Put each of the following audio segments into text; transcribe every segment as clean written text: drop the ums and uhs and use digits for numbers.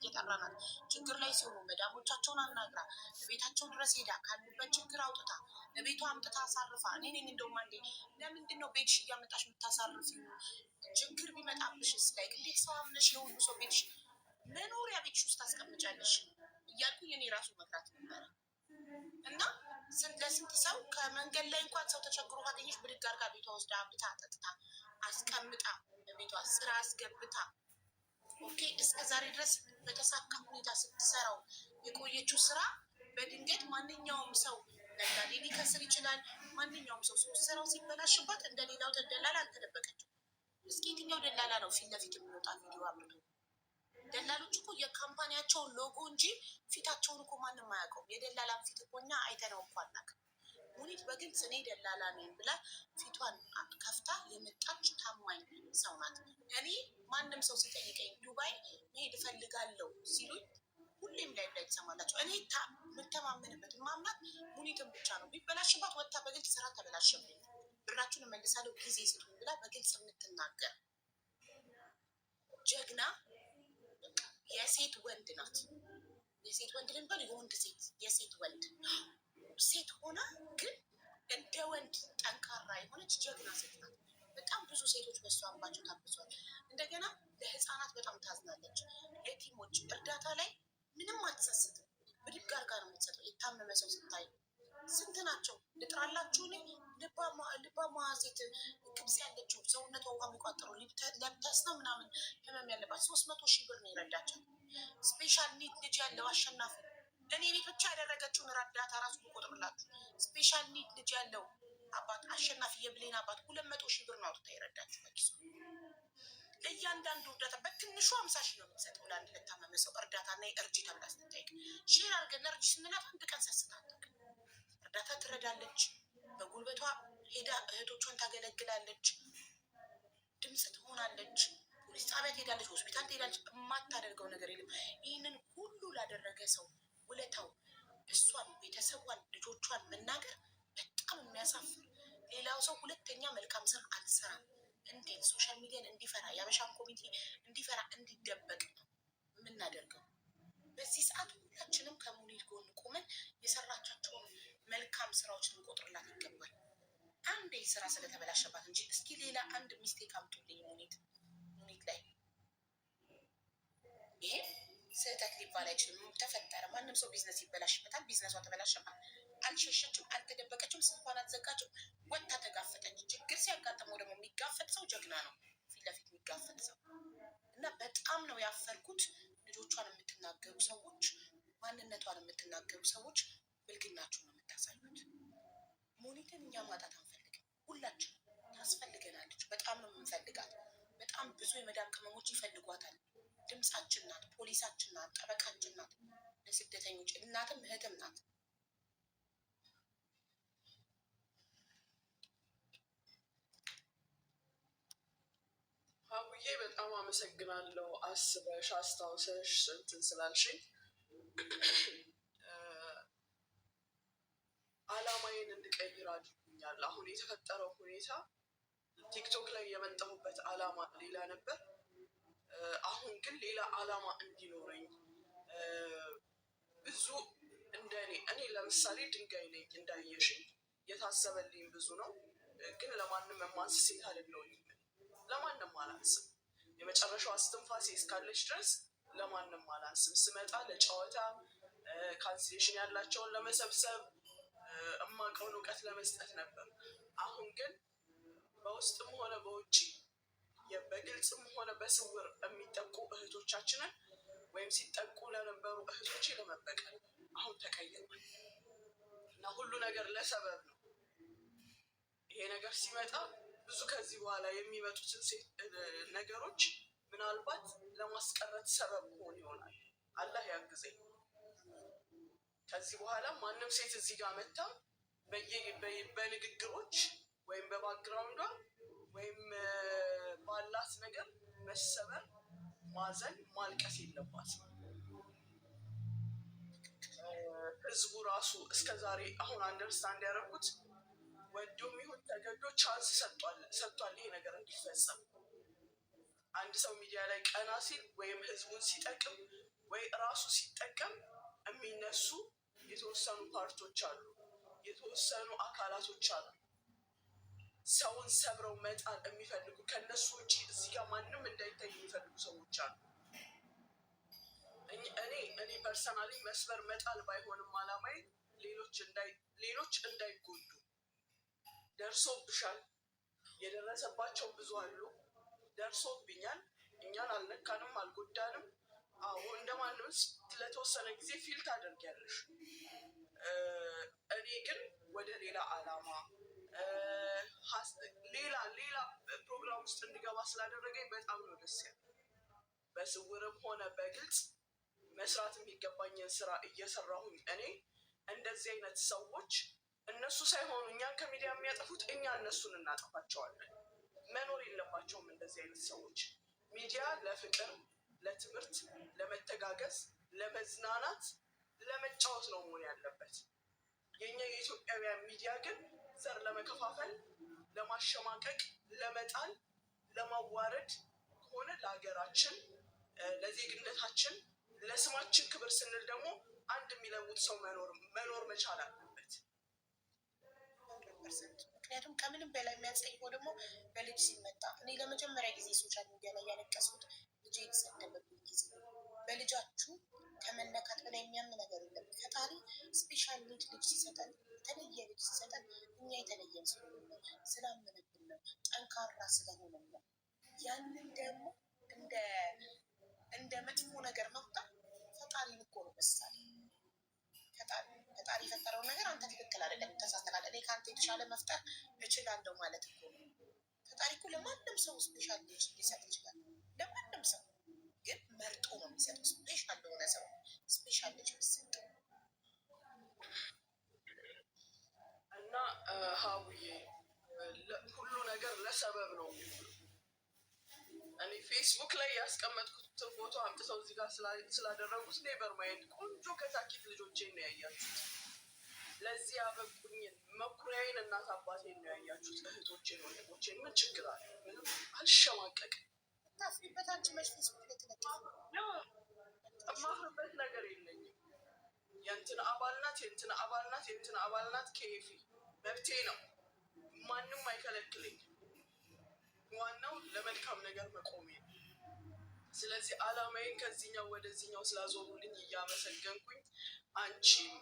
እየጠራናት ችግር ላይ ሲሆኑ መዳሞቻቸውን አናግራ ቤታቸው ድረስ ሄዳ ካሉበት ችግር አውጥታ ለቤቷ አምጥታ አሳርፋ እኔ እንደውም አንዴ ለምንድን ነው ቤትሽ እያመጣሽ የምታሳርፊ? ችግር ቢመጣብሽስ ላይ እንዴት ሰው አምነሽ ነው ሁሉ ሰው ቤትሽ መኖሪያ ቤትሽ ውስጥ ታስቀምጫለሽ እያልኩኝ እኔ ራሱ መግራት ነበረ። እና ለስንት ሰው ከመንገድ ላይ እንኳን ሰው ተቸግሮ ካገኘሽ ብድግ አድርጋ ቤቷ ወስዳ አብታ ጠጥታ አስቀምጣ በቤቷ ስራ አስገብታ ኦኬ እስከ ዛሬ ድረስ በተሳካ ሁኔታ ስትሰራው የቆየችው ስራ በድንገት ማንኛውም ሰው ነጋዴ ሊከስር ይችላል። ማንኛውም ሰው ስራው ሲበላሽባት እንደሌላው ደላላ አልተደበቀችም። እስኪ የትኛው ደላላ ነው ፊት ለፊት የሚወጣ ቪዲዮ አብርቶ? ደላሎች እኮ የካምፓኒያቸውን ሎጎ እንጂ ፊታቸውን እኮ ማንም አያውቀውም። የደላላን ፊት እኮ እኛ አይተነው እኮ አናውቅም። ሙኒት በግልጽ እኔ ደላላ ነኝ ብላ ፊቷን ከፍታ የመጣች ታማኝ ሰው ናት። እኔ ማንም ሰው ሲጠይቀኝ ዱባይ መሄድ እፈልጋለሁ ሲሉኝ ሁሌም ላይ ትሰማላቸው። እኔ የምተማመንበት ማምናት ሙኒትን ብቻ ነው። ቢበላሽባት ወጥታ በግልጽ ስራ ተበላሸብኝ ብራችሁን እመልሳለሁ ጊዜ ስጡኝ ብላ በግልጽ የምትናገር ጀግና የሴት ወንድ ናት። የሴት ወንድ ልንበል የወንድ ሴት የሴት ወንድ ሴት ሆና ግን እንደ ወንድ ጠንካራ የሆነች ጀግና ሴት ናት። በጣም ብዙ ሴቶች በሷ አምባቸው ታብሷል። እንደገና ለህፃናት በጣም ታዝናለች። የቲሞች እርዳታ ላይ ምንም አትሰስትም። ብድግ አድርጋ ነው የምትሰጠው። የታመመ ሰው ስታይ ስንት ናቸው ልጥራላችሁ? ልባማ ሴት ቅብጽ ያለችው ሰውነቷ ውሃ የሚቋጠረው ለብተስ ነው ምናምን ህመም ያለባት 300,000 ብር ነው የረዳቸው። ስፔሻል ኒድ ልጅ ያለው አሸናፊ እኔ ቤት ብቻ ያደረገችውን ረዳታ ራሱ ቆጥርላችሁ። ስፔሻል ኒድ ልጅ ያለው አባት አሸናፊ የብሌን አባት 200,000 ብር ነው አውጥታ የረዳችሁ በኪሱ። ለእያንዳንዱ እርዳታ በትንሹ 50,000 ነው የምትሰጠው። ለአንድ ለታመመ ሰው እርዳታ እና የእርጂ ተብላ ስትጠይቅ ሼር አድርገን እርጂ ስንላት አንድ ቀን ሰስታለቅ እርዳታ ትረዳለች። በጉልበቷ ሄዳ እህቶቿን ታገለግላለች። ድምፅ ትሆናለች። ፖሊስ ጣቢያ ትሄዳለች። ሆስፒታል ትሄዳለች። የማታደርገው ነገር የለም። ይህንን ሁሉ ላደረገ ሰው ውለታው እሷን፣ ቤተሰቧን፣ ልጆቿን መናገር በጣም የሚያሳፍር። ሌላው ሰው ሁለተኛ መልካም ስራ አልሰራም እንዴት ሶሻል ሚዲያን እንዲፈራ የአበሻን ኮሚቴ እንዲፈራ እንዲደበቅ ነው የምናደርገው። በዚህ ሰዓት ሁላችንም ከሙኒት ጎን ቆመን የሰራቻቸውን መልካም ስራዎች ልንቆጥርላት ይገባል። አንዴ ስራ ስለተበላሸባት እንጂ እስኪ ሌላ አንድ ሚስቴክ አምጡልኝ ሙኒት ላይ። ይሄ ስህተት ሊባል አይችልም። ተፈጠረ። ማንም ሰው ቢዝነስ ይበላሽበታል። ቢዝነሷ ተበላሸባት። አልሸሸችም፣ አልተደበቀችም፣ ስልኳን አልዘጋችም። ወጥታ ተጋፈጠች። ችግር ሲያጋጥመው ደግሞ የሚጋፈጥ ሰው ጀግና ነው። ፊት ለፊት የሚጋፈጥ ሰው እና በጣም ነው ያፈርኩት። ልጆቿን የምትናገሩ ሰዎች፣ ማንነቷን የምትናገሩ ሰዎች ብልግናችሁን ነው የምታሳዩት። ሙኒትን እኛ ማጣት አንፈልግም። ሁላችን ታስፈልገናለች። በጣም ነው የምንፈልጋት። በጣም ብዙ የመዳም ቅመሞች ይፈልጓታል። ድምፃችን ናት፣ ፖሊሳችን ናት፣ ጠበቃችን ናት። ለስደተኞች እናትም እህትም ናት። ሀቡዬ በጣም አመሰግናለሁ። አስበሽ አስታውሰሽ እንትን ስላልሽኝ አላማዬን እንድቀይር አድርጎኛል። አሁን የተፈጠረው ሁኔታ ቲክቶክ ላይ የመጣሁበት አላማ ሌላ ነበር። አሁን ግን ሌላ አላማ እንዲኖረኝ ብዙ እኔ ለምሳሌ ድንጋይ ነኝ እንዳየሽኝ፣ የታሰበልኝ ብዙ ነው። ግን ለማንም የማንስ ሴት አይደለሁም። ለማንም አላንስም። የመጨረሻው እስትንፋሴ እስካለች ድረስ ለማንም አላንስም። ስመጣ ለጨዋታ ካንስሌሽን ያላቸውን ለመሰብሰብ እማቀውን እውቀት ለመስጠት ነበር። አሁን ግን በውስጥም ሆነ በውጭ በግልጽም ሆነ በስውር የሚጠቁ እህቶቻችንን ወይም ሲጠቁ ለነበሩ እህቶቼ ለመበቀል አሁን ተቀይሯል እና ሁሉ ነገር ለሰበብ ነው። ይሄ ነገር ሲመጣ ብዙ ከዚህ በኋላ የሚመጡትን ነገሮች ምናልባት ለማስቀረት ሰበብ መሆን ይሆናል። አላህ ያግዘኝ። ከዚህ በኋላ ማንም ሴት እዚህ ጋር መታ በንግግሮች ወይም በባክግራውንዷ ወይም ባላት ነገር መሰበር፣ ማዘን፣ ማልቀስ የለባትም። ህዝቡ ራሱ እስከዛሬ አሁን አንደርስታንድ ያደረጉት ወዶም ይሁን ተገዶ ቻንስ ሰጥቷል ይሄ ነገር እንዲፈጸም። አንድ ሰው ሚዲያ ላይ ቀና ሲል ወይም ህዝቡን ሲጠቅም ወይ ራሱ ሲጠቀም የሚነሱ የተወሰኑ ፓርቶች አሉ፣ የተወሰኑ አካላቶች አሉ። ሰውን ሰብረው መጣል የሚፈልጉ ከነሱ ውጭ እዚህ ጋር ማንም እንዳይታይ የሚፈልጉ ሰዎች አሉ። እኔ ፐርሰናሊ መስበር መጣል ባይሆንም አላማዬ ሌሎች እንዳይጎዱ። ደርሶብሻል፣ የደረሰባቸው ብዙ አሉ። ደርሶብኛል፣ እኛን አልነካንም፣ አልጎዳንም። አዎ እንደማንም ለተወሰነ ጊዜ ፊል ታደርጊያለሽ። እኔ ግን ወደ ሌላ አላማ ሌላ ፕሮግራም ውስጥ እንዲገባ ስላደረገኝ በጣም ነው ደስ ያለ። በስውርም ሆነ በግልጽ መስራት የሚገባኝን ስራ እየሰራሁኝ እኔ እንደዚህ አይነት ሰዎች እነሱ ሳይሆኑ እኛን ከሚዲያ የሚያጠፉት እኛ እነሱን እናጠፋቸዋለን። መኖር የለባቸውም እንደዚህ አይነት ሰዎች። ሚዲያ ለፍቅር፣ ለትምህርት፣ ለመተጋገዝ፣ ለመዝናናት፣ ለመጫወት ነው መሆን ያለበት። የኛ የኢትዮጵያውያን ሚዲያ ግን ዘር ለመከፋፈል፣ ለማሸማቀቅ፣ ለመጣል፣ ለማዋረድ ከሆነ ለሀገራችን፣ ለዜግነታችን፣ ለስማችን ክብር ስንል ደግሞ አንድ የሚለውጥ ሰው መኖር መቻል አለበት። ምክንያቱም ከምንም በላይ የሚያስጠይቀው ደግሞ በልጅ ሲመጣ እኔ ለመጀመሪያ ጊዜ ሶሻል ሚዲያ ላይ ያለቀስኩት ልጅ የተሰደበብኝ ጊዜ ነው። በልጃችሁ ከመነካት በላይ የሚያም ነገር የለም። ፈጣሪ ስፔሻል ልጅ ሲሰጠን፣ የተለየ ልጅ ሲሰጠን እኛ የተለየን ስለሆነ ነው፣ ስላመነብን ነው፣ ጠንካራ ስለሆነ ነው። ያንን ደግሞ እንደ መጥፎ ነገር መቁጠር ፈጣሪን እኮ ነው መሳሌ። ፈጣሪ የፈጠረውን ነገር አንተ ትክክል አይደለም ተሳስተሃል፣ እኔ ከአንተ የተሻለ መፍጠር እችላለሁ ማለት እኮ ነው። ፈጣሪ እኮ ለማንም ሰው ስፔሻል ልጅ ሊሰጥ ይችላል። ለማንም ሰው ግን መርጦ ነው የሚሰጠው። ስፔሻል ለሆነ ሰው ስፔሻል ልጅ የሚሰጠው እና ሀውዬ ሁሉ ነገር ለሰበብ ነው። እኔ ፌስቡክ ላይ ያስቀመጥኩትን ፎቶ አምጥተው እዚህ ጋር ስላደረጉት ኔቨር ማይንድ ቆንጆ ከታኪት ልጆቼን ነው ያያችሁት። ለዚህ ያበቁኝን መኩሪያዬን እናት አባቴን ነው ያያችሁት። እህቶቼን፣ ወንድሞቼን ምን ችግር አለ? ምንም አልሸማቀቅም። ታፍሪበት አንቺ መች ፌስቡክ ላይ ተለጥፈ የማፍርበት ነገር የለኝም። የእንትን አባልናት የእንትን አባልናት ኬፊ መብቴ ነው። ማንም አይከለክለኝም። ዋናው ለመልካም ነገር መቆሜ ነው። ስለዚህ አላማዬን ከዚህኛው ወደዚህኛው ስላዞሩልኝ እያመሰገንኩኝ አንቺም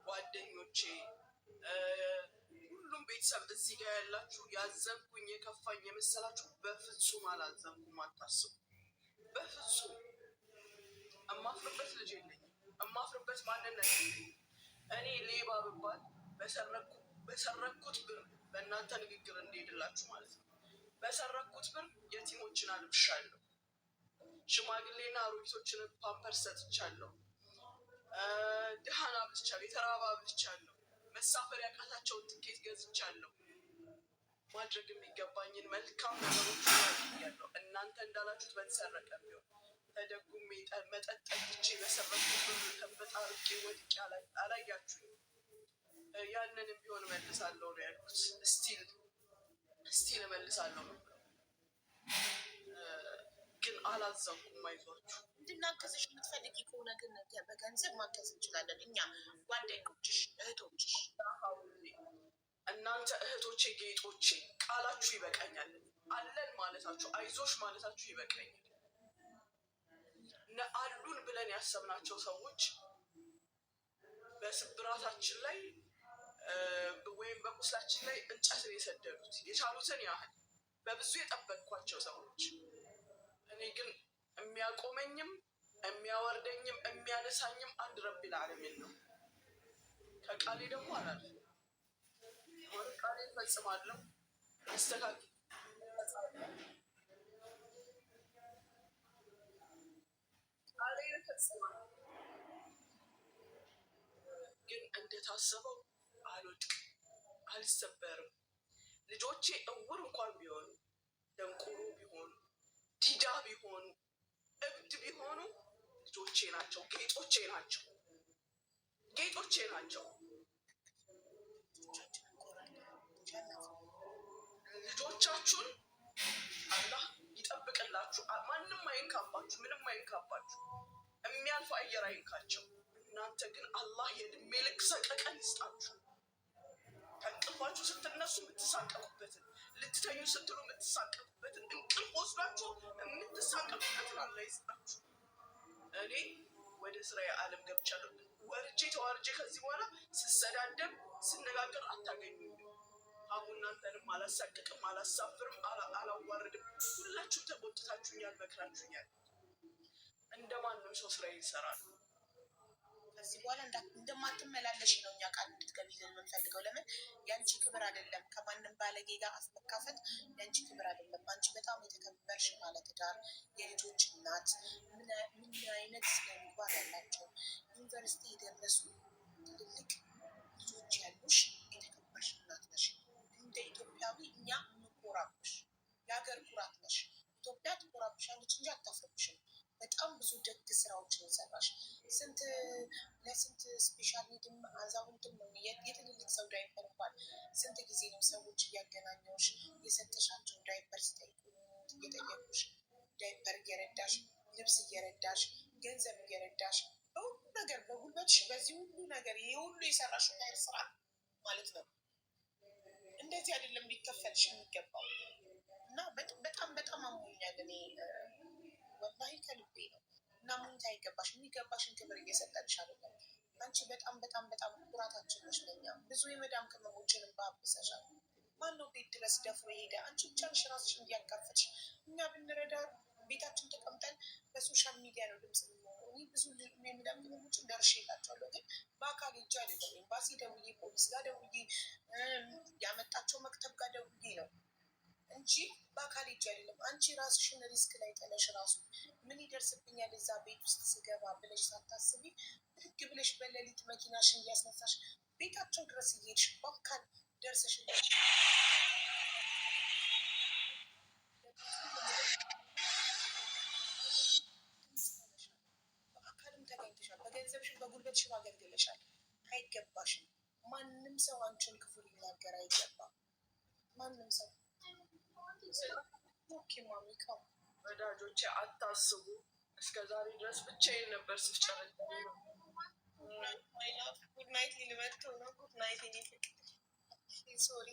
ጓደኞቼ፣ ሁሉም ቤተሰብ እዚህ ጋር ያላችሁ ያዘንኩኝ የከፋኝ የመሰላችሁ በፍጹም አላዘንኩም። አታስቡ። በፍጹም እማፍርበት ልጅ የለኝም። እማፍርበት ማንነት የለኝም። እኔ ሌባ ብባል በሰረኩት ብር በእናንተ ንግግር እንዲሄድላችሁ ማለት ነው። በሰረኩት ብር የቲሞችን አልብሻለሁ። ሽማግሌና አሮጊቶችን ፓምፐርስ ሰጥቻለሁ። ድሃን አብልቻለሁ። የተራባ አብልቻለሁ። መሳፈር ያቃታቸውን ትኬት ገዝቻለሁ። ማድረግ የሚገባኝን መልካም ነገሮች ያለው እናንተ እንዳላችሁት በተሰረቀ ቢሆን ተደጉሜ መጠጥ ጠጥቼ በሰረኩት ብር ተበጣርቄ ወድቄ አላያችሁኝ። ያንንም ቢሆን እመልሳለሁ ነው ያልኩት። ስቲል እመልሳለሁ ነው ግን አላዘንኩም። አይዟችሁ። እንድናገዝሽ የምትፈልጊ ከሆነ ግን በገንዘብ ማገዝ እንችላለን። እኛ ጓደኞችሽ፣ እህቶችሽ። እናንተ እህቶቼ፣ ጌጦቼ ቃላችሁ ይበቃኛል። አለን ማለታችሁ፣ አይዞሽ ማለታችሁ ይበቃኛል። አሉን ብለን ያሰብናቸው ሰዎች በስብራታችን ላይ ወይም በቁስላችን ላይ እንጨትን የሰደዱት የቻሉትን ያህል በብዙ የጠበቅኳቸው ሰዎች፣ እኔ ግን የሚያቆመኝም የሚያወርደኝም የሚያነሳኝም አንድ ረቢል ዓለሚን ነው። ከቃሌ ደግሞ አላልፍም። ቃሌ እፈጽማለሁ፣ አስተካክል ቃሌ እፈጽማለሁ። ግን እንደታሰበው አልወድቅም፣ አልሰበርም። ልጆቼ እውር እንኳን ቢሆኑ፣ ደንቆሮ ቢሆኑ፣ ዲዳ ቢሆኑ፣ እብድ ቢሆኑ ልጆቼ ናቸው፣ ጌጦቼ ናቸው፣ ጌጦቼ ናቸው። ልጆቻችሁን አላህ ይጠብቅላችሁ። ማንም አይንካባችሁ፣ ምንም አይንካባችሁ። የሚያልፍ አየር አይንካቸው። እናንተ ግን አላህ የእድሜ ልክ ሰቀቀን ይስጣችሁ። ከእንቅልፋችሁ ስትነሱ የምትሳቀቁበትን፣ ልትተኙ ስትሉ የምትሳቀቁበትን፣ እንቅልፍ ወስዷችሁ የምትሳቀቁበትን አላህ ይስጣችሁ። እኔ ወደ ስራዬ ዓለም ገብቻለሁ። ወርጄ ተዋርጄ ከዚህ በኋላ ስሰዳደብ ስነጋገር አታገኙኝም። አሁን እናንተንም አላሳቅቅም፣ አላሳፍርም፣ አላዋርድም። ሁላችሁም ተቆጥታችሁኛል፣ መክራችሁኛል። እንደማንም ሰው ስራ ይሰራል። ከዚህ በኋላ እንደማትመላለሽ ነው እኛ ቃል እንድትገቢ የምንፈልገው። ለምን የአንቺ ክብር አይደለም ከማንም ባለጌ ጋር አስመካፈት የአንቺ ክብር አይደለም። አንቺ በጣም የተከበርሽ ባለትዳር የልጆች እናት፣ ምን አይነት ስነምግባር ያላቸው ዩኒቨርሲቲ የደረሱ ትልልቅ ልጆች ያሉሽ የተከበርሽ እናት ነሽ። እንደ ኢትዮጵያዊ እኛ የምንኮራብሽ የሀገር ኩራት ነሽ። ኢትዮጵያ ትኮራብሻለች እንጂ አታፍርብሽም። በጣም ብዙ ደግ ስራዎችን የሰራሽ ለስንት ስፔሻል ኒድም አዛውንትም ነው የትልልቅ ሰው ዳይፐር እንኳን ስንት ጊዜ ነው ሰዎች እያገናኘውሽ የሰጠሻቸው ዳይፐር ስጠይቁ እየጠየቁሽ ዳይፐር እየረዳሽ ልብስ እየረዳሽ ገንዘብ እየረዳሽ በሁሉ ነገር በጉልበትሽ በዚህ ሁሉ ነገር ይሄ ሁሉ የሰራሽ ዳይር ስራ ማለት ነው። እንደዚህ አይደለም ሊከፈልሽ የሚገባው እና በጣም በጣም አሞኛል እኔ ወላሂ ከልቤ ነው። እና ሙኝታ አይገባሽ፣ የሚገባሽን ክብር እየሰጠንሽ አይደለም። አንቺ በጣም በጣም በጣም ኩራታችን ነሽ ለኛ። ብዙ የመዳም ቅመሞችንም ባብሰሻል። ማነው ቤት ድረስ ደፍሮ ሄደ? አንቺ ብቻ ነሽ ራስሽን እያካፈትሽ። እኛ ብንረዳ ቤታችን ተቀምጠን በሶሻል ሚዲያ ነው ድምፅ የምንሆነው። እኔ ብዙ የመዳም ቅመሞችን ደርሼላቸዋለሁ፣ ግን በአካል ሄጄ አይደለም። ኤምባሲ ደውዬ፣ ፖሊስ ጋር ደውዬ፣ ያመጣቸው መክተብ ጋር ደውዬ ነው እንጂ በአካል ሄጄ አይደለም። አንቺ ራስሽን ሪስክ ላይ ጥለሽ ራሱ ምን ይደርስብኛል እዛ ቤት ውስጥ ስገባ ብለሽ ሳታስቢ ህግ ብለሽ በሌሊት መኪናሽን እያስነሳሽ ቤታቸው ድረስ እየሄድሽ በአካል ደርሰሽ በአካልም ተገኝተሻል። በገንዘብሽን በጉልበትሽን አገልግለሻል። አይገባሽም። ማንም ሰው አንቺን ክፉ ሊናገር አይገባም። ማንም ሰው ወዳጆቼ አታስቡ። እስከ ዛሬ ድረስ ብቻዬን ነበር ስፍጨረጭ። ጉድናይት ሊልመቶ ነው። ጉድናይት ሶሪ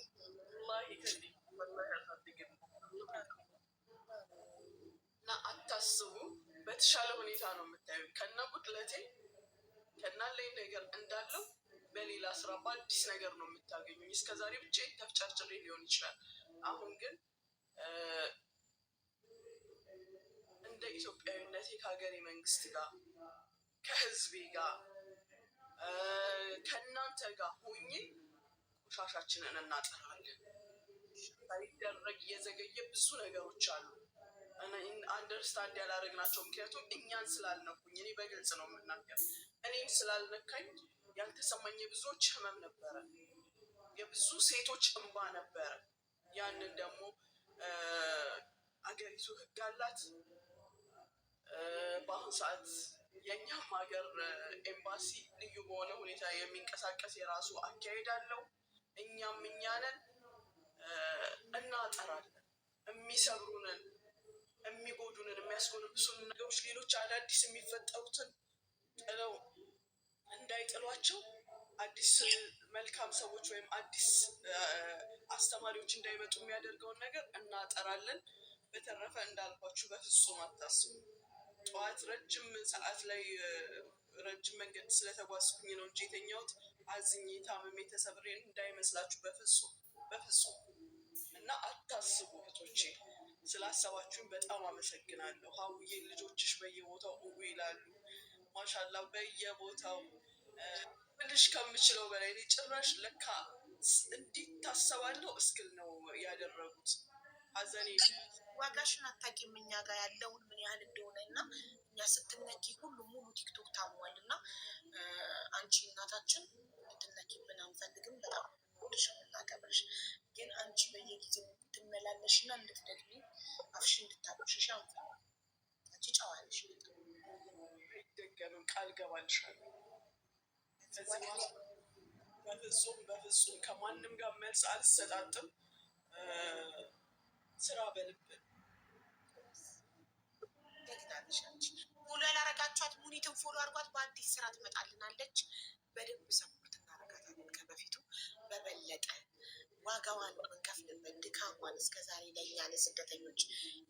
እና አታስቡ። በተሻለ ሁኔታ ነው የምታዩ። ከና ጉድለቴ ከናለኝ ነገር እንዳለው በሌላ ስራ በአዲስ ነገር ነው የምታገኙኝ። እስከዛሬ ብቻዬን ተፍጨርጭሬ ሊሆን ይችላል። አሁን ግን እንደ ኢትዮጵያዊነቴ ከሀገሬ መንግስት ጋር ከህዝቤ ጋር ከእናንተ ጋር ሆኜ ቆሻሻችንን እናጠራለን። ሳይደረግ እየዘገየ ብዙ ነገሮች አሉ አንደርስታንድ ያላደረግናቸው። ምክንያቱም እኛን ስላልነኩኝ፣ እኔ በግልጽ ነው የምናገር፣ እኔም ስላልነካኝ ያልተሰማኝ የብዙዎች ህመም ነበረ፣ የብዙ ሴቶች እንባ ነበረ። ያንን ደግሞ አገሪቱ ህግ አላት። በአሁኑ ሰዓት የእኛም ሀገር ኤምባሲ ልዩ በሆነ ሁኔታ የሚንቀሳቀስ የራሱ አካሄድ አለው። እኛም እኛንን እናጠራለን። የሚሰብሩንን፣ የሚጎዱንን፣ የሚያስጎንብሱንን ነገሮች ሌሎች አዳዲስ የሚፈጠሩትን ጥለው እንዳይጥሏቸው አዲስ መልካም ሰዎች ወይም አዲስ አስተማሪዎች እንዳይመጡ የሚያደርገውን ነገር እናጠራለን። በተረፈ እንዳልኳችሁ በፍጹም አታስቡ። ጠዋት ረጅም ሰዓት ላይ ረጅም መንገድ ስለተጓዝኩኝ ነው እንጂ የተኛሁት አዝኜ ታምሜ ተሰብሬ እንዳይመስላችሁ። በፍጹም በፍጹም። እና አታስቡ እህቶቼ። ስላሰባችሁኝ በጣም አመሰግናለሁ። ሀውዬ ልጆችሽ በየቦታው እው ይላሉ። ማሻላ በየቦታው ትንሽ ከምችለው በላይ ጭራሽ ለካ እንዲህ ታሰባለሁ እስክል ነው ያደረጉት። ሀዘኔ ዋጋሽን አታውቂም እኛ ጋር ያለውን ምን ያህል እንደሆነ እና እኛ ስትነኪ ሁሉ ሙሉ ቲክቶክ ታሟል እና አንቺ እናታችን እንድትነኪብን አንፈልግም። በጣም ወድሽ የምናከብርሽ፣ ግን አንቺ በየጊዜው እንድትመላለሽ እና እንድትደግሚ አፍሽ እንድታቆሽሽ አንፈልግም። አንቺ ጨዋለሽ። አይደገምም፣ ቃል ገባልሻለሁ። በፍጹም በፍጹም ከማንም ጋር መልስ አልሰጣጥም። ስራ በልብ ደግናለሽ አንቺ ፎሎ ያላረጋችኋት ሙኒትን ፎሎ አድርጓት። በአዲስ ስራ ትመጣልናለች። በደንብ ሰፖርት እናረጋታለን። ከበፊቱ በበለጠ ዋጋዋን የምንከፍልበት ድካሟን እስከዛሬ ለእኛ ለስደተኞች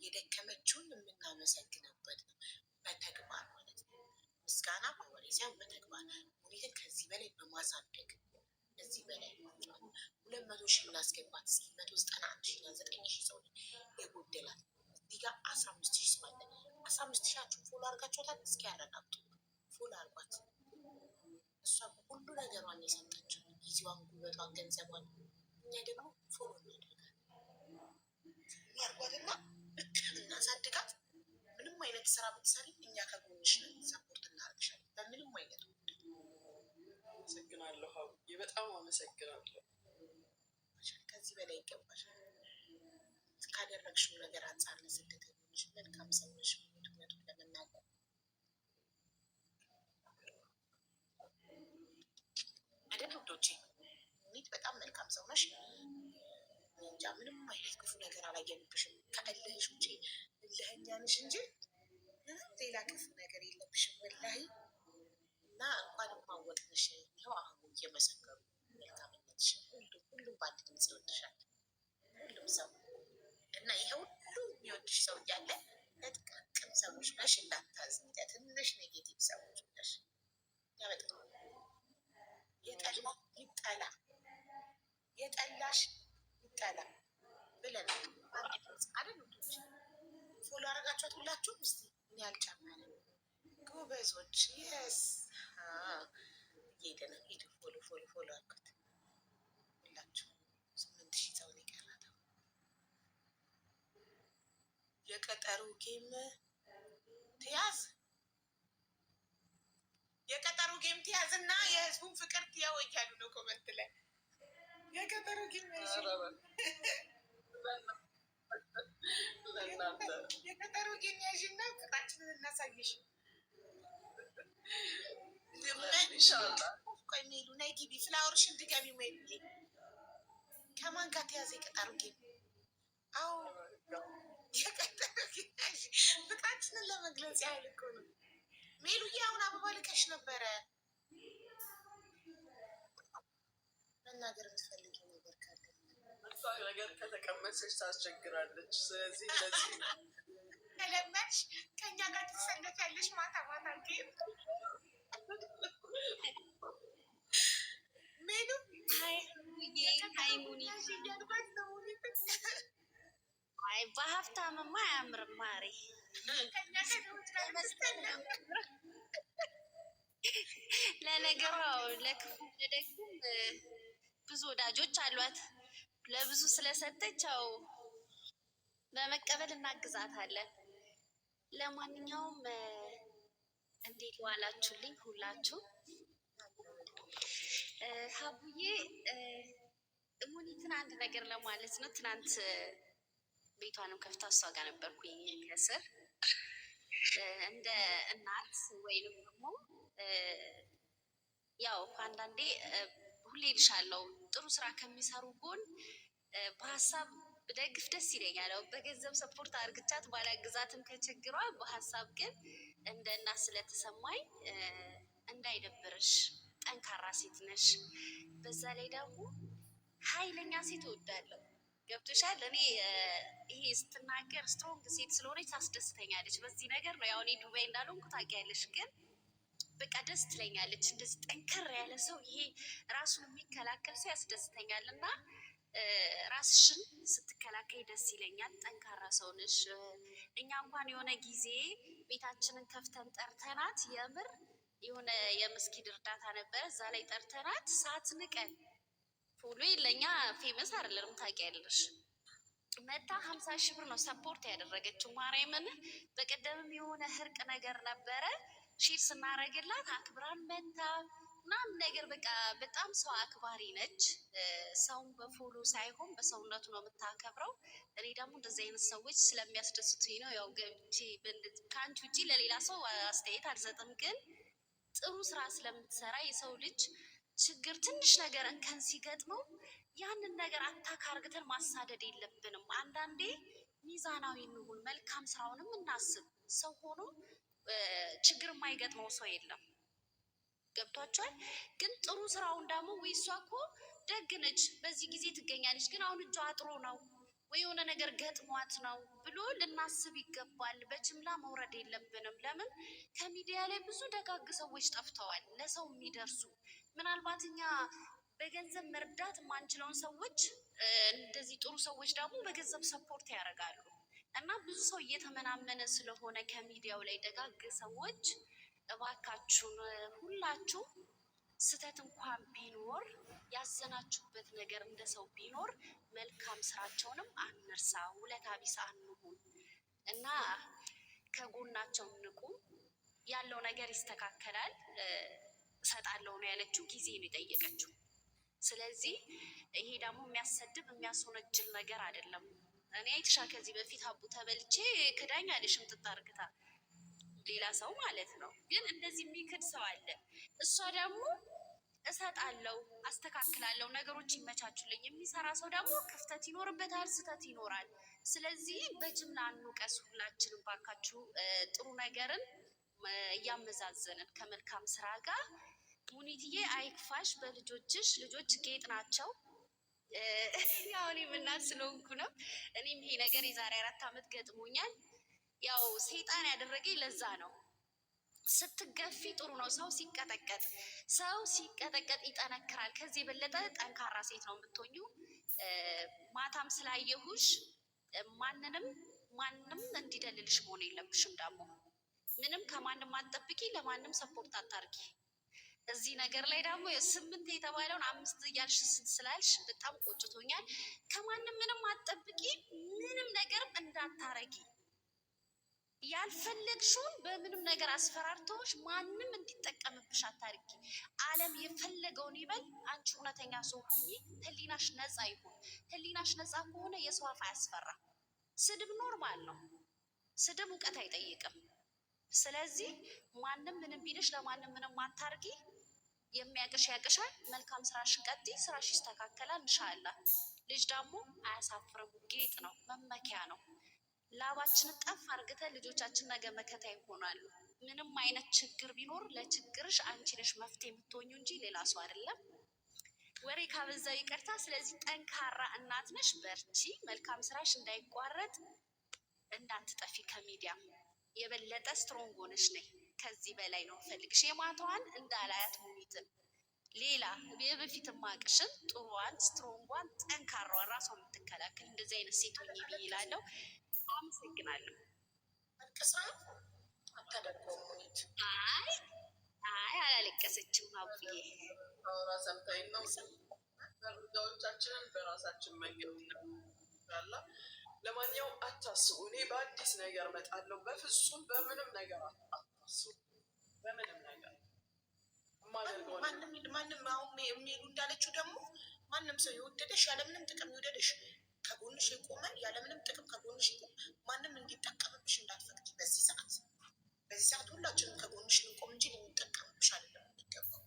የደከመችውን የምናመሰግንበት ነው። በተግባር ማለት ነው። ምስጋና በወሬ ሳይሆን በተግባር ሙኒትን ከዚህ በላይ በማሳደግ ከዚህ በላይ 200,000 ምናስገባት እስኪ 191,000 ሰው የጎደላት እዚህ ጋር 15,000 ሰው አለ። 15,000 ፎሎ አድርጋችኋታል? እስኪ ያረጋግጡ። ፎሎ አድርጓት። እሷ ሁሉ ነገሯን የሰጠችው ጊዜዋን፣ ጉልበቷን፣ ገንዘቧን እኛ ደግሞ ፎሎ እናደርጋለን። አድርጓትና እናሳድጋት። ምንም አይነት ስራ ብትሰሪ እኛ ከጎንሽ ነን፣ ሰፖርት እናደርግሻለን በምንም አይነት። አመሰግናለሁ ሀቡዬ፣ በጣም አመሰግናለሁ። ከዚህ በላይ ይገባሻል። ካደረግሽው ነገር አንጻር ለስደተኞች መልካም ሰው ነሽ። እውነቱን ለመናገር አይደል ውዶቼ? ሙኒት በጣም መልካም ሰው ነሽ። እንጃ ምንም አይነት ክፉ ነገር አላየንብሽም። ከእልህሽ ውጪ እልህኛ ነሽ እንጂ ምንም ሌላ ክፉ ነገር የለብሽም ወላሂ። እና እንኳንም ማወቅንሽ ይኸው አሁን እየመሰከሩ መልካምነትሽ ሁሉም በአንድ ድምፅ ይወድሻል። ሁሉም ሰው እና ይሄ ሁሉ የሚወድሽ ሰው እያለ ለጥቃቅም ሰዎች ነሽ እንዳታዝኝ። ትንሽ ኔጌቲቭ ሰዎች ነሽ። ያበጣ የጠላ ይጠላ፣ የጠላሽ ይጠላ ብለን አይደል? ፎሎ አረጋችኋት ሁላችሁም? እስቲ እኔ አልጨመረ ጎበዞች። የስ እየሄደ ነው። ሂዱ ፎሎ አርጉት ሁላችሁ። 8,000 ሰው ነው የቀራት። የቀጠሩ ጌም ትያዝ፣ የቀጠሩ ጌም ትያዝ እና የህዝቡን ፍቅር ትያው እያሉ ነው ኮመንት ላይ። የቀጠሩ ጌም የቀጠሩ ጌም ያዥና ፍቅራችንን እናሳይሽ። ቆይ ሜሉ ነይ ግቢ፣ ፍላወርሽን ድገሚ። ሜሉ ከማን ጋር ተያዘ የቀጠሩ ጌም? አዎ የቀጠሩ ጌም ያዥ፣ ፍቅራችንን ለመግለጽ ያህል እኮ ነው። ሜሉዬ አሁን አበባ ልከሽ ነበረ። መናገር የምትፈልጊው ነገር ካለ ነገር ከተቀመሰች ታስቸግራለች። ስለዚህ ለዚህ ከለመድሽ ከእኛ ጋር ትሰለፊያለሽ። ማታ ማታ ጌም ሜሉ አይ በሀብታምማ አያምርም ማሬ። ለነገሩ ለክፉ ለደጉም ብዙ ወዳጆች አሏት። ለብዙ ስለሰጠች ያው በመቀበል እናግዛታለን። ለማንኛውም እንዴት ዋላችሁልኝ ሁላችሁ? ሀቡዬ ሙኒትን አንድ ነገር ለማለት ነው። ትናንት ቤቷንም ከፍታ እሷ ጋር ነበርኩኝ ከስር እንደ እናት ወይንም ደግሞ ያው አንዳንዴ ሁሌ ልሻለው ጥሩ ስራ ከሚሰሩ ጎን በሀሳብ ብደግፍ ደስ ይለኛል። በገንዘብ ሰፖርት አርግቻት ባላግዛትም ከችግሯ በሀሳብ ግን እንደ እናት ስለተሰማኝ እንዳይደብርሽ፣ ጠንካራ ሴት ነሽ። በዛ ላይ ደግሞ ኃይለኛ ሴት እወዳለሁ። ገብቶሻል? እኔ ይሄ ስትናገር ስትሮንግ ሴት ስለሆነች ታስደስተኛለች። በዚህ ነገር ነው ያው እኔ ዱባይ እንዳልሆንኩ ታውቂያለሽ፣ ግን በቃ ደስ ትለኛለች። እንደዚህ ጠንከር ያለ ሰው፣ ይሄ ራሱን የሚከላከል ሰው ያስደስተኛል። እና ራስሽን ስትከላከይ ደስ ይለኛል። ጠንካራ ሰው ነሽ። እኛ እንኳን የሆነ ጊዜ ቤታችንን ከፍተን ጠርተናት፣ የምር የሆነ የመስጊድ እርዳታ ነበረ፣ እዛ ላይ ጠርተናት ሳትንቀን ፎሎ ለእኛ ፌመስ አይደለንም ታውቂያለሽ፣ መታ 50,000 ብር ነው ሰፖርት ያደረገችው። ማርያምን በቀደምም የሆነ እርቅ ነገር ነበረ ሼር ስናረግላት አክብራን መታ ምናምን ነገር። በቃ በጣም ሰው አክባሪ ነች። ሰውን በፎሎ ሳይሆን በሰውነቱ ነው የምታከብረው። እኔ ደግሞ እንደዚህ አይነት ሰዎች ስለሚያስደስቱኝ ነው ያው ገብቼ ከአንቺ ውጭ ለሌላ ሰው አስተያየት አልሰጥም። ግን ጥሩ ስራ ስለምትሰራ የሰው ልጅ ችግር ትንሽ ነገር እንከን ሲገጥመው ያንን ነገር አታክ አርግተን ማሳደድ የለብንም። አንዳንዴ ሚዛናዊ እንሁን፣ መልካም ስራውንም እናስብ። ሰው ሆኖ ችግር የማይገጥመው ሰው የለም። ገብቷቸዋል። ግን ጥሩ ስራውን ደግሞ ወይ እሷ እኮ ደግ ነች በዚህ ጊዜ ትገኛለች፣ ግን አሁን እጇ አጥሮ ነው ወይ የሆነ ነገር ገጥሟት ነው ብሎ ልናስብ ይገባል። በጅምላ መውረድ የለብንም። ለምን ከሚዲያ ላይ ብዙ ደጋግ ሰዎች ጠፍተዋል፣ ለሰው የሚደርሱ ምናልባት እኛ በገንዘብ መርዳት የማንችለውን ሰዎች እንደዚህ ጥሩ ሰዎች ደግሞ በገንዘብ ሰፖርት ያደርጋሉ። እና ብዙ ሰው እየተመናመነ ስለሆነ ከሚዲያው ላይ ደጋግ ሰዎች እባካችሁን ሁላችሁም ስህተት እንኳን ቢኖር ያዘናችሁበት ነገር እንደ ሰው ቢኖር መልካም ስራቸውንም አንርሳ፣ ውለታ ቢስ አንሁን እና ከጎናቸው እንቁም። ያለው ነገር ይስተካከላል። እሰጣለሁ ነው ያለችው፣ ጊዜ ነው የጠየቀችው። ስለዚህ ይሄ ደግሞ የሚያሰድብ የሚያስወነጅል ነገር አይደለም። እኔ አይትሻ ከዚህ በፊት አቡ ተበልቼ ክዳኝ አለሽ ምጥጥ አርግታ ሌላ ሰው ማለት ነው። ግን እንደዚህ የሚክድ ሰው አለ። እሷ ደግሞ እሰጣለሁ፣ አስተካክላለሁ፣ ነገሮች ይመቻቹልኝ። የሚሰራ ሰው ደግሞ ክፍተት ይኖርበታል፣ ስህተት ይኖራል። ስለዚህ በጅምላ አንውቀስ። ሁላችንም ባካችሁ ጥሩ ነገርን እያመዛዘንን ከመልካም ስራ ጋር ሙኒትዬ አይክፋሽ፣ በልጆችሽ ልጆች ጌጥ ናቸው። ያው እኔ የምናት ስለሆንኩ ነው። እኔም ይሄ ነገር የዛሬ 4 ዓመት ገጥሞኛል። ያው ሰይጣን ያደረገኝ ለዛ ነው። ስትገፊ ጥሩ ነው። ሰው ሲቀጠቀጥ ይጠነክራል። ከዚህ የበለጠ ጠንካራ ሴት ነው የምትሆኙ። ማታም ስላየሁሽ ማንም እንዲደልልሽ መሆን የለብሽም። ደግሞ ምንም ከማንም አትጠብቂ፣ ለማንም ሰፖርት አታርጊ። እዚህ ነገር ላይ ደግሞ 8 የተባለውን 5 እያልሽ ስላልሽ በጣም ቆጭቶኛል። ከማንም ምንም አትጠብቂ፣ ምንም ነገርም እንዳታረጊ። ያልፈለግሽውን በምንም ነገር አስፈራርተውሽ ማንም እንዲጠቀምብሽ አታርጊ። ዓለም የፈለገውን ይበል፣ አንቺ እውነተኛ ሰው ሁኚ። ህሊናሽ ነፃ ይሁን። ህሊናሽ ነፃ ከሆነ የሰው አፍ አያስፈራም። ስድብ ኖርማል ነው። ስድብ እውቀት አይጠይቅም። ስለዚህ ማንም ምንም ቢልሽ ለማንም ምንም አታርጊ። የሚያቅሽ ያቅሻል። መልካም ስራሽን ቀጥይ፣ ስራሽ ይስተካከላል ኢንሻአላህ። ልጅ ደግሞ አያሳፍርም፣ ጌጥ ነው፣ መመኪያ ነው። ላባችንን ጠፍ አርግተን ልጆቻችን ነገ መከታ ይሆናሉ። ምንም አይነት ችግር ቢኖር ለችግርሽ አንቺ ነሽ መፍትሄ የምትሆኙ እንጂ ሌላ ሰው አይደለም። ወሬ ካበዛው ይቅርታ። ስለዚህ ጠንካራ እናት ነሽ፣ በርቺ። መልካም ስራሽ እንዳይቋረጥ፣ እንዳትጠፊ ከሚዲያ የበለጠ ስትሮንግ ሆነሽ ነይ። ከዚህ በላይ ነው ፈልግሽ። የማታዋን እንዳላያት ሙኒትን ሌላ የበፊት ማቅሽን ጥሩዋን፣ ስትሮንጓን፣ ጠንካራዋን ራሷን የምትከላከል እንደዚህ አይነት ሴት ሆኜ ብዬ እላለሁ። አመሰግናለሁ። አልቅሳ አታደርገውም ሙኒት። አይ አላለቀሰችም። አቡዬ አውራ ሰምታኝ ነው። መረጃዎቻችንን በራሳችን መንገድ ያላ። ለማንኛውም አታስቡ። እኔ በአዲስ ነገር እመጣለሁ። በፍጹም በምንም ነገር አታስቡ። በምንም ነገር ማንም አሁን የሚሉ እንዳለችው ደግሞ ማንም ሰው የወደደሽ ያለምንም ጥቅም ይወደደሽ፣ ከጎንሽ የቆመ ያለምንም ጥቅም ከጎንሽ ይቆም። ማንም እንዲጠቀምብሽ እንዳትፈቅጂ። በዚህ ሰዓት ሁላችንም ከጎንሽ ልንቆም እንጂ ልንጠቀምብሽ አይደለም የሚገባው።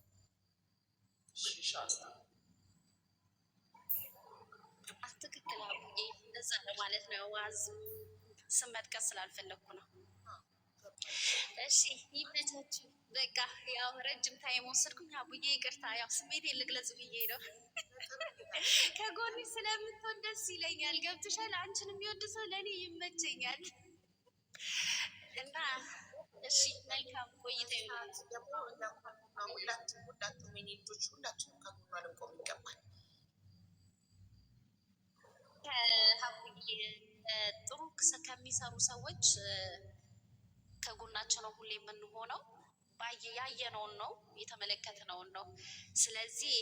ይሻላል። ትክክል አቡዬ፣ እንደዛ ለማለት ነው። ዋዝ ስም መጥቀስ ስላልፈለግኩ ነው። እሺ ይመቻችሁ። በቃ ያው ረጅም ታይም ወሰድኩኝ አቡዬ፣ ይቅርታ። ያው ስሜቴን ልግለጽ ብዬ ነው። ከጎንሽ ስለምትሆን ደስ ይለኛል። ገብቶሻል? አንቺን የሚወድ ሰው ለእኔ ይመቸኛል። እና እሺ መልካም ቆይታ ይሆናል። ደግሞ ሁላችሁም የኔ ልጆች ሁላችሁም ከጎኗ ልንቆም ይገባል። ከሀቡዬ ጥሩ ከሚሰሩ ሰዎች ከጎናቸው ነው ሁሌ የምንሆነው። ያየነውን ነው የተመለከትነውን ነው። ስለዚህ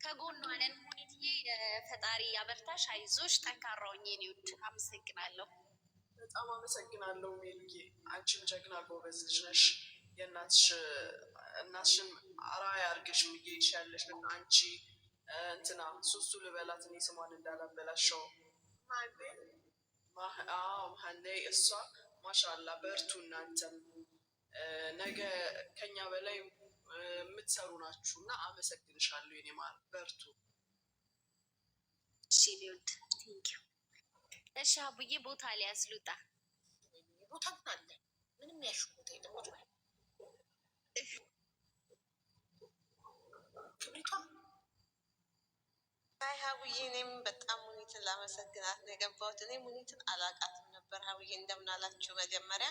ከጎኗ ነን። ሙኒትዬ ፈጣሪ ያበርታሽ፣ አይዞሽ፣ ጠንካራ ሁኚ የኔ ውድ። አመሰግናለሁ። በጣም አመሰግናለሁ ሜልዬ። አንቺም ጀግና ጎበዝ ልጅ ነሽ። እናትሽን አርአያ አድርገሽ እየሄድሽ ያለሽ አንቺ እንትና ሱሱ ልበላት እኔ ስሟን እንዳላበላሸው መሀኔ እሷ ማሻላ በርቱ። እናንተም ነገ ከኛ በላይ የምትሰሩ ናችሁ እና አመሰግንሻለሁ የኔ ማር፣ በርቱ። እሺ ሊውድ ቴንኪው። እሺ አቡዬ ቦታ ሊያስሉጣ ቦታ ግን አለ። ምንም ያሽኩት አይደለም። ክብሪቷ አይ ሀቡዬ፣ እኔም በጣም ሙኒትን ላመሰግናት ነው የገባሁት። እኔ ሙኒትን አላቃትም ነበር። ሀቡዬ እንደምን አላችሁ? መጀመሪያ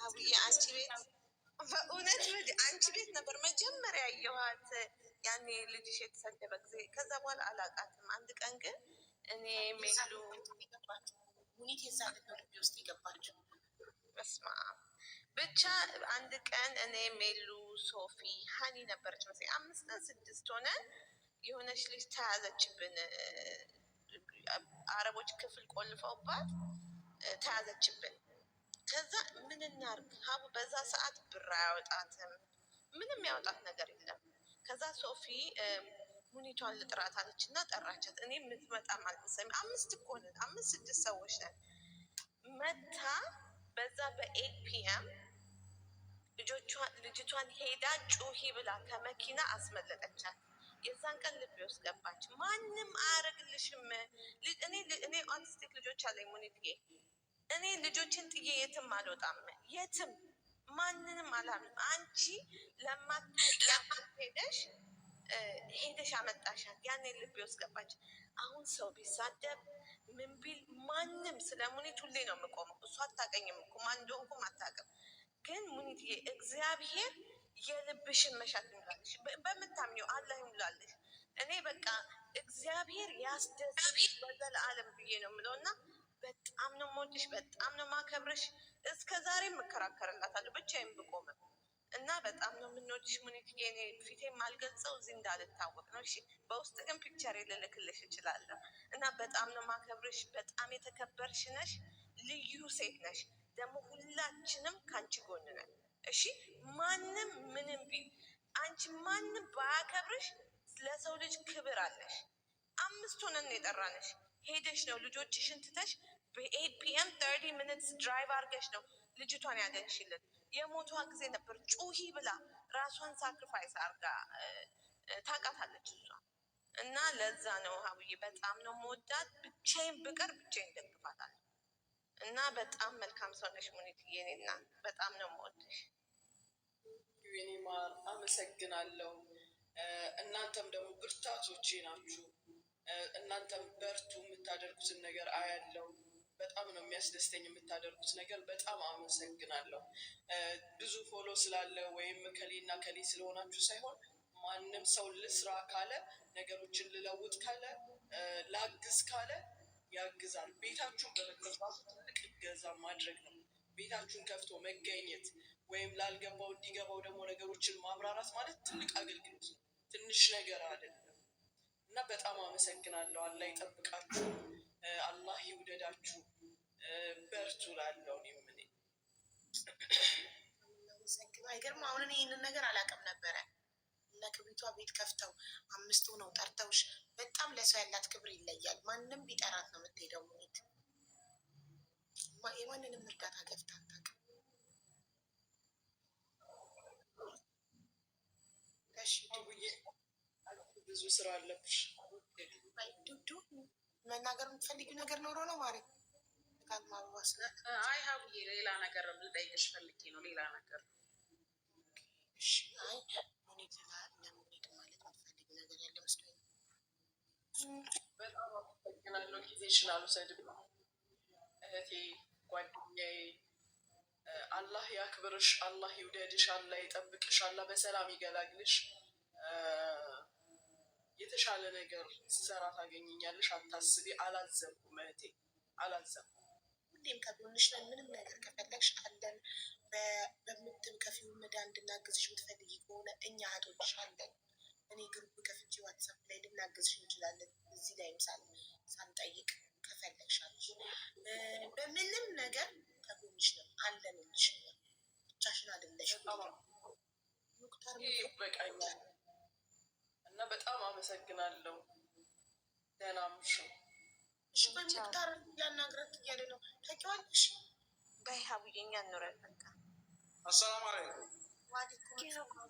ሀቡዬ አንቺ ቤት በእውነት አንቺ ቤት ነበር መጀመሪያ ያየኋት፣ ያኔ ልጅሽ የተሰደበ ጊዜ። ከዛ በኋላ አላቃትም። አንድ ቀን ግን እኔ ሜሉ ሙኒት የዛ ልብ ውስጥ የገባችው በስማ ብቻ አንድ ቀን እኔ ሜሉ፣ ሶፊ፣ ሀኒ ነበረች መሰለኝ 5 ቀን 6 ሆነ የሆነች ልጅ ተያዘችብን። አረቦች ክፍል ቆልፈውባት ተያዘችብን። ከዛ ምን እናርግ ሀቡ፣ በዛ ሰዓት ብር አያወጣትም፣ ምንም ያወጣት ነገር የለም። ከዛ ሶፊ ሙኒቷን ልጥራት አለች እና ጠራቻት። እኔ የምትመጣም አልመሰለኝም። 5 እኮ ነን፣ 5 6 ሰዎች ነን። መታ በዛ በ8 ፒኤም ልጅቷን ሄዳ ጩሂ ብላ ከመኪና አስመለጠቻት። የዛን ቀን ልቤ ውስጥ ገባች። ማንም አያደርግልሽም። እኔ ኦቲስቲክ ልጆች አለኝ ሙኒትዬ። እኔ ልጆችን ጥዬ የትም አልወጣም፣ የትም ማንንም አላምንም። አንቺ ለማታውቂያት ሄደሽ አመጣሻት። ያኔ ልቤ ውስጥ ገባች። አሁን ሰው ቢሳደብ ምን ቢል ማንም ስለ ሙኒት ሁሌ ነው የምቆመው። እሷ አታውቀኝም እኮ ማን እንደሆንኩም አታውቅም። ግን ሙኒትዬ እግዚአብሔር የልብሽን መሻት ይሙላልሽ፣ በምታምኘው አላህ ይሙላልሽ። እኔ በቃ እግዚአብሔር ያስደስት ለዘለዓለም ብዬ ነው የምለው እና በጣም ነው የምወድሽ፣ በጣም ነው የማከብርሽ። እስከ ዛሬ እከራከርላታለሁ ብቻዬን ብቆምም እና በጣም ነው የምንወድሽ ሙኒትዬ። እኔ ፊቴ የማልገልጸው እዚህ እንዳልታወቅ ነው። እሺ፣ በውስጥ ግን ፒክቸር ልልክልሽ እችላለሁ። እና በጣም ነው የማከብርሽ። በጣም የተከበርሽ ነሽ፣ ልዩ ሴት ነሽ። ደግሞ ሁላችንም ከአንቺ ጎን ነን። እሺ፣ ማንም ምንም ቢል አንቺ ማንም ባያከብርሽ ለሰው ልጅ ክብር አለሽ። 5 ሆነን የጠራንሽ ሄደሽ ነው ልጆችሽን ትተሽ በ8 ፒኤም 30 ሚኒትስ ድራይቭ አድርገሽ ነው ልጅቷን ያገኝሽልን። የሞቷ ጊዜ ነበር ጩሂ ብላ ራሷን ሳክሪፋይስ አርጋ ታውቃታለች እሷ። እና ለዛ ነው ሀቡዬ በጣም ነው መወዳት። ብቻዬን ብቀር ብቻዬን ደግፋታለሁ። እና በጣም መልካም ሰው ነሽ ሙኒትዬ። እኔና በጣም ነው የምወድሽ። የኔ ማር አመሰግናለሁ። እናንተም ደግሞ ብርታቶቼ ናችሁ። እናንተም በርቱ። የምታደርጉትን ነገር አያለው። በጣም ነው የሚያስደስተኝ የምታደርጉት ነገር። በጣም አመሰግናለሁ። ብዙ ፎሎ ስላለ ወይም ከሌና ከሌ ስለሆናችሁ ሳይሆን ማንም ሰው ልስራ ካለ፣ ነገሮችን ልለውጥ ካለ፣ ላግዝ ካለ ያግዛል። ቤታችሁን በመገንባቱ ትልቅ እገዛ ማድረግ ነው። ቤታችሁን ከፍቶ መገኘት ወይም ላልገባው እንዲገባው ደግሞ ነገሮችን ማብራራት ማለት ትልቅ አገልግሎት ነው። ትንሽ ነገር አይደለም። እና በጣም አመሰግናለሁ። አላህ ይጠብቃችሁ፣ አላህ ይውደዳችሁ፣ በርቱ ላለው ምን አይገርም። አሁን ይህንን ነገር አላውቅም ነበረ። ለክብሪቷ ቤት ከፍተው 5 ሆነው ጠርተውሽ፣ በጣም ለሰው ያላት ክብር ይለያል። ማንም ቢጠራት ነው የምትሄደው። ሙኒት የማንንም እርዳታ ገፍታ አታውቅም። ብዙ ስራ አለብሽ። ዱዱ መናገር የምትፈልጊው ነገር ኖሮ ነው ማለት ማባስ? አይ ሀቡዬ ሌላ ነገር ልጠይቅሽ ፈልጌ ነው። ሌላ ነገር አይ ሙኒት ለሙኒት ማለት የምትፈልጊው ነገር ያለ መስሎኝ። በጣም አመሰግናለሁ። ጊዜሽን አልወሰድም እህቴ፣ ጓደኛዬ። አላህ ያክብርሽ፣ አላህ ይውደድሽ፣ አላህ ይጠብቅሽ፣ አላህ በሰላም ይገላግልሽ። የተሻለ ነገር ስሰራ ታገኘኛለሽ፣ አታስቢ። አላዘንኩም እህቴ፣ አላዘንኩም። ሁሌም ከጎንሽ ነን። ምንም ነገር ከፈለግሽ አለን። በምትከፊው ዕዳ እንድናግዝሽ የምትፈልጊ ከሆነ እኛ እህቶችሽ አለን። እኔ ግሩፕ ከፍቼ ዋትሳፕ ላይ ልናግዝሽ እንችላለን። እዚህ ላይም ሳንጠይቅ ከፈለግሻለሽ በምንም ነገር ከጎንሽ ነን አለንልሽ። ብቻሽን አይደለሽም። ሙክታር ይበቃኛል እና በጣም አመሰግናለሁ። ደህና ምሹ። እሺ፣ በሙክታር ያናግራት እያለ ነው ታውቂዋለሽ? በሀቡዬ እኛ እንኖረን በቃ። አሰላሙ አለይኩም። ዋሌኩም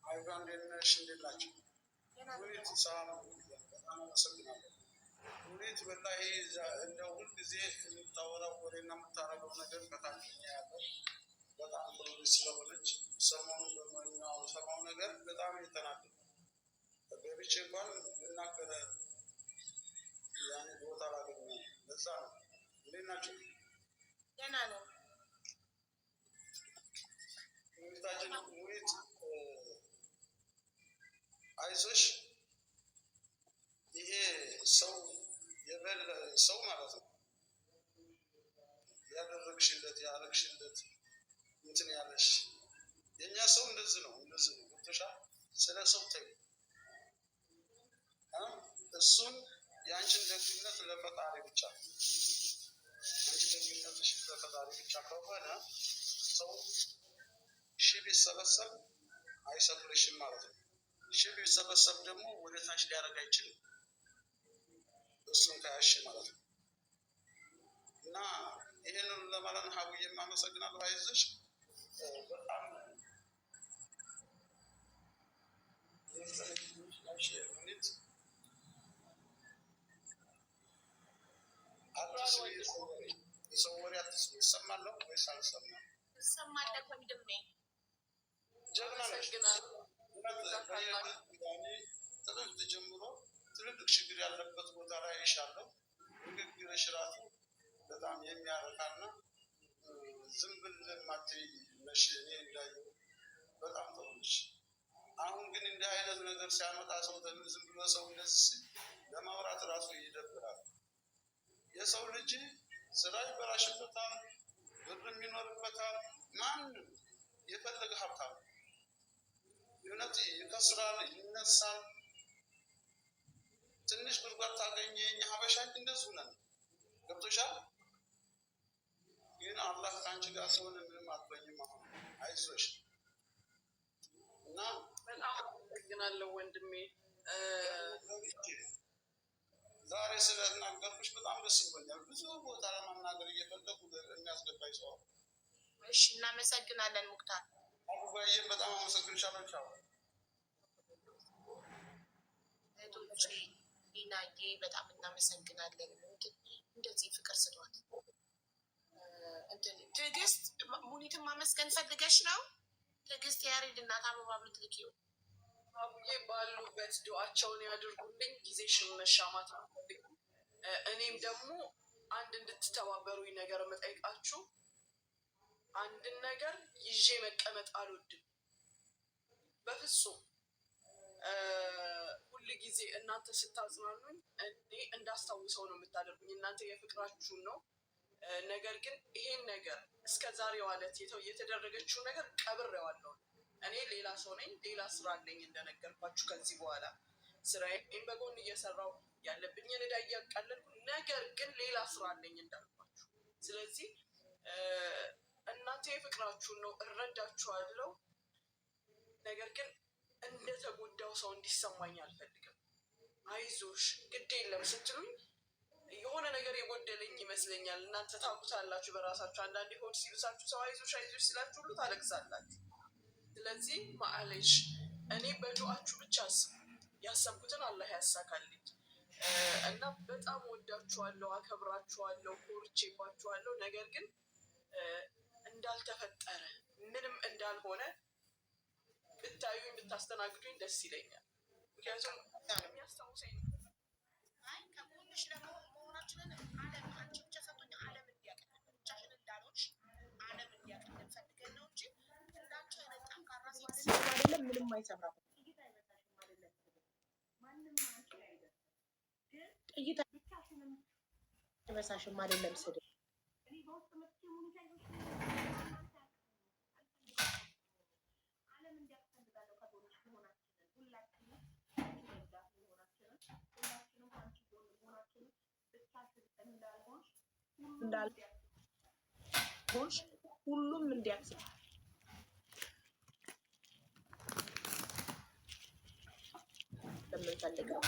አይቫን እንዴት ነሽ? እንዴት ናቸው? ሙኒት ሰላም። በጣም አመሰግናለሁ። ሁኔት ወላሂ እንደ ሁልጊዜ የምታወራው ወሬና የምታረገው ነገር ከታችኛ ያለው በጣም ጥሩ ልጅ ስለሆነች ሰሞኑን በምናሰማው ነገር በጣም የተናደደ ገብቼ እንኳን ልናገረ ያን ቦታ ላገኘ ለዛ ነው። እንዴት ናቸው? ደህና ነው። ሁኔታችን ሁኔት አይዞሽ። ይሄ ሰው የበለ ሰው ማለት ነው ያደረግሽለት ያረግሽለት እንትን ያለሽ የእኛ ሰው እንደዚህ ነው ገብቶሻል። ስለ ሰው ተይ እሱን የአንቺን ደግነት ለፈጣሪ ብቻ አንቺ ደግነትሽ ለፈጣሪ ብቻ ከሆነ ሰው ሺህ ቢሰበሰብ አይሰብርሽም ማለት ነው። ሺህ ቢሰበሰብ ደግሞ ወደ ታች ሊያደርግ አይችልም እሱን ካያሽ ማለት ነው። እና ይህንን ለማለት ሀቡዬ የማመሰግናለሁ። አይዞሽ በጣም የሰው ወሬ አትስሚ። ይሰማለሁ ወይስ አልሰማም? ትሰማለህ ወንድሜ? ጀግና ነሽ። ትምህርት ጀምሮ ትልልቅ ችግር ያለበት ቦታ ላይ ይሻለሁ። ንግግርሽ ራሱ በጣም የሚያረካና ዝም ብለህ ማትይ ነሽ። እኔ እንዳየሁ በጣም ጥሩ ነሽ። አሁን ግን እንዲህ አይነት ነገር ሲያመጣ ሰው ዝም ብሎ ሰው እንደዚህ ለማውራት ራሱ ይደብራል። የሰው ልጅ ስራ ይበላሽበታል፣ ብር ይኖርበታል። ማንም የፈለገ ሀብታም እውነት ይከስራል፣ ይነሳል። ትንሽ ጉድጓድ ታገኘ። እኛ ሀበሻች እንደዚሁ ነን። ገብቶሻል። ግን አላህ ከአንቺ ጋር ሲሆን ምንም አትበኝም። አሁን አይዞሽ እና በጣም አመሰግናለሁ ወንድሜ። ዛሬ ስለተናገርኩሽ በጣም ደስ ብሎኛል። ብዙ ቦታ ለማናገር እየፈለኩ የሚያስገባኝ ሰው። እሺ እናመሰግናለን ሙክታር። አቡባዬም በጣም አመሰግንሻለሁ። ቻው እህቶቼ፣ ዲናዬ በጣም እናመሰግናለን። እንደዚህ ፍቅር ስጧት። ትዕግስት ሙኒትን ማመስገን ፈልገሽ ነው? ትዕግስት የያሬድ እናት አበባ ብትልኪው አቡዬ ባሉበት ዱዓቸውን ያድርጉልኝ። ጊዜሽን መሻማት አልፈልግም። እኔም ደግሞ አንድ እንድትተባበሩኝ ነገር የምጠይቃችሁ፣ አንድን ነገር ይዤ መቀመጥ አልወድም በፍጹም። ሁል ጊዜ እናንተ ስታጽናኑኝ እኔ እንዳስታውሰው ነው የምታደርጉኝ። እናንተ የፍቅራችሁን ነው። ነገር ግን ይሄን ነገር እስከ ዛሬዋ ዕለት የተደረገችው ነገር ቀብሬዋለሁ። እኔ ሌላ ሰው ነኝ፣ ሌላ ስራ አለኝ። እንደነገርኳችሁ ከዚህ በኋላ ስራዬን በጎን እየሰራው ያለብኝን ዕዳ እያቃለልኩ፣ ነገር ግን ሌላ ስራ አለኝ እንዳልኳችሁ። ስለዚህ እናንተ የፍቅራችሁን ነው እረዳችኋለሁ። ነገር ግን እንደተጎዳው ሰው እንዲሰማኝ አልፈልግም። አይዞሽ ግድ የለም ስትሉኝ የሆነ ነገር የጎደለኝ ይመስለኛል። እናንተ ታውቁታላችሁ በራሳችሁ። አንዳንዴ ሆድ ሲብሳችሁ ሰው አይዞሽ አይዞሽ ሲላችሁ ሁሉ ታለቅሳላችሁ። ስለዚህ ማዕሌሽ እኔ በዱዓችሁ ብቻ አስቡ። ያሰብኩትን አላህ ያሳካልኝ እና በጣም ወዳችኋለሁ፣ አከብራችኋለሁ፣ ኮርቼባችኋለሁ። ነገር ግን እንዳልተፈጠረ ምንም እንዳልሆነ ብታዩኝ ብታስተናግዱኝ ደስ ይለኛል። ምክንያቱም የሚያስታውሰኝ ከጎንሽ መሆናችንን ዓለም አንቺ ብቻ ሰጥቶኝ ዓለም እንዲያውቅልን ብቻሽን እንዳልሆንሽ ዓለም እንዲያውቅልን ፈልገን ነው እንጂ እንዳንቺ አይነት ጠንካራ ሴት አይደለም። ምንም አይሰራም። ጥይት አይበሳሽም አይደለም ስድብ እንዳልሆንሽ ሁሉም እንዲያስብ ለምንፈልገው